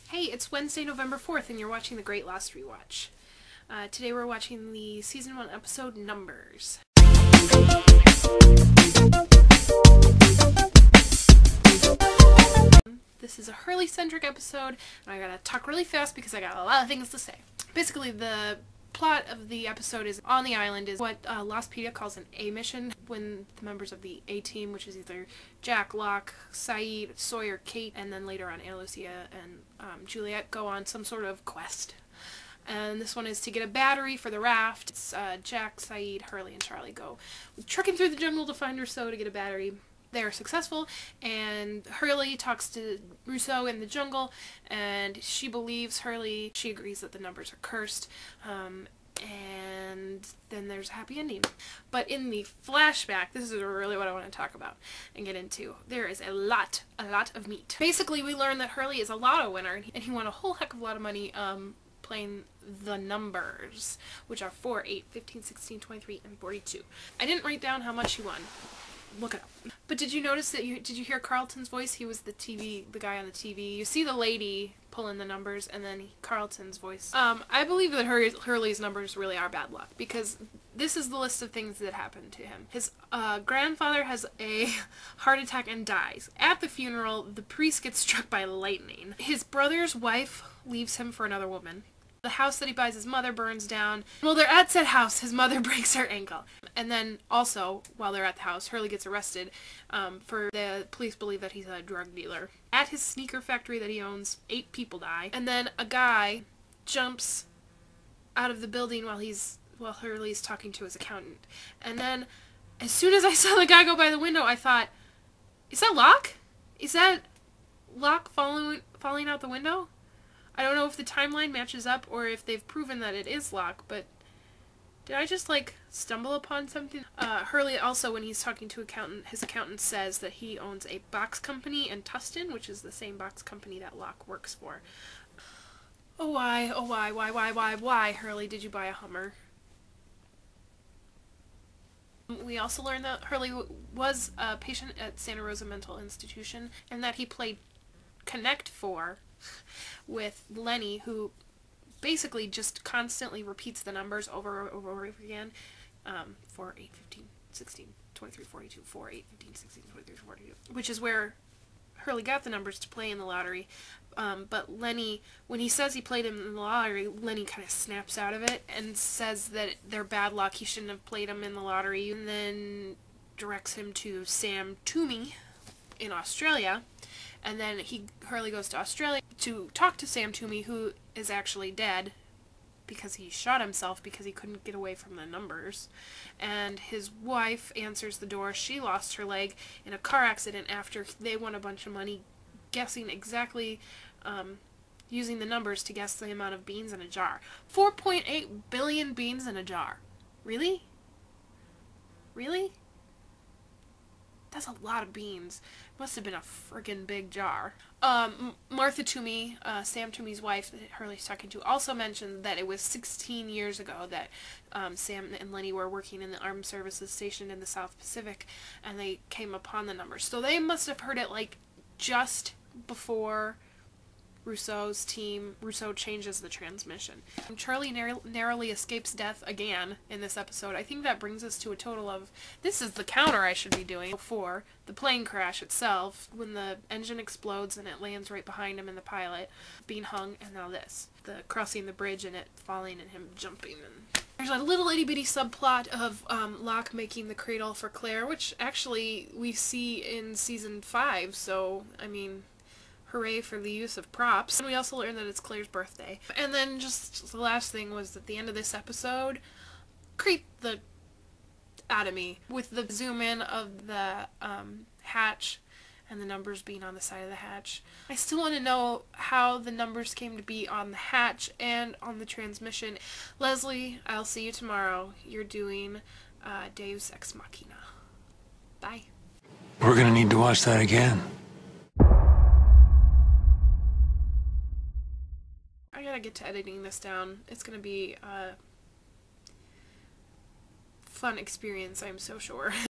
Hey, it's Wednesday, November 4th, and you're watching The Great Lost Rewatch. Today we're watching the Season 1 episode, Numbers. This is a Hurley-centric episode, and I gotta talk really fast because I got a lot of things to say. Basically, the plot of the episode is on the island is what Lostpedia calls an A mission, when the members of the A team, which is either Jack, Locke, Sayid, Sawyer, Kate, and then later on Ana Lucia and Juliet, go on some sort of quest. And this one is to get a battery for the raft. It's, Jack, Sayid, Hurley, and Charlie go trucking through the jungle to find Rousseau to get a battery. They're successful, and Hurley talks to Rousseau in the jungle, and she believes Hurley. She agrees that the numbers are cursed, and then there's a happy ending. But in the flashback, this is really what I want to talk about and get into. There is a lot of meat. Basically, we learn that Hurley is a lotto winner, and he won a whole heck of a lot of money playing the numbers, which are 4, 8, 15, 16, 23, and 42. I didn't write down how much he won. Look it up. But did you notice that did you hear Carlton's voice? He was the guy on the TV. You see the lady pulling the numbers, and then Carlton's voice. I believe that Hurley's numbers really are bad luck, because this is the list of things that happened to him. His grandfather has a heart attack and dies. At the funeral, the priest gets struck by lightning. His brother's wife leaves him for another woman. The house that he buys his mother burns down. While they're at said house, his mother breaks her ankle. And then also, while they're at the house, Hurley gets arrested for the police believe that he's a drug dealer. At his sneaker factory that he owns, 8 people die. And then a guy jumps out of the building while Hurley's talking to his accountant. And then, as soon as I saw the guy go by the window, I thought, is that Locke? Is that Locke falling out the window? I don't know if the timeline matches up or if they've proven that it is Locke, but did I just, stumble upon something? Hurley also, when he's talking to his accountant says that he owns a box company in Tustin, which is the same box company that Locke works for. Oh why, Hurley, did you buy a Hummer? We also learned that Hurley was a patient at Santa Rosa Mental Institution, and that he played Connect 4 with Lenny, who basically just constantly repeats the numbers over and over again. 4, 8, 15, 16, 23, 42, 4, 8, 15, 16, 23, 42, which is where Hurley got the numbers to play in the lottery. But Lenny, when he says he played him in the lottery, Lenny kind of snaps out of it and says that they're bad luck, he shouldn't have played him in the lottery, and then directs him to Sam Toomey in Australia. And then Hurley goes to Australia to talk to Sam Toomey, who is actually dead because he shot himself because he couldn't get away from the numbers. And his wife answers the door. She lost her leg in a car accident after they won a bunch of money guessing exactly, using the numbers to guess the amount of beans in a jar. 4.8 billion beans in a jar. Really? Really? That's a lot of beans. Must have been a friggin' big jar. Martha Toomey, Sam Toomey's wife that Hurley's talking to, also mentioned that it was 16 years ago that Sam and Lenny were working in the armed services station in the South Pacific, and they came upon the numbers. So they must have heard it just before Rousseau changes the transmission. Charlie narrowly escapes death again in this episode. I think that brings us to a total of, this is the counter I should be doing, 4, the plane crash itself, when the engine explodes and it lands right behind him and the pilot being hung, and now this, the crossing the bridge and it falling and him jumping. And there's a little itty-bitty subplot of Locke making the cradle for Claire, which actually we see in season 5, so, I mean, hooray for the use of props. And we also learned that it's Claire's birthday. And then just the last thing was at the end of this episode, creeped the out of me with the zoom in of the hatch and the numbers being on the side of the hatch. I still want to know how the numbers came to be on the hatch and on the transmission. Leslie, I'll see you tomorrow. You're doing Deus Ex Machina. Bye. We're gonna need to watch that again. I gotta get to editing this down. It's gonna be a fun experience, I'm so sure.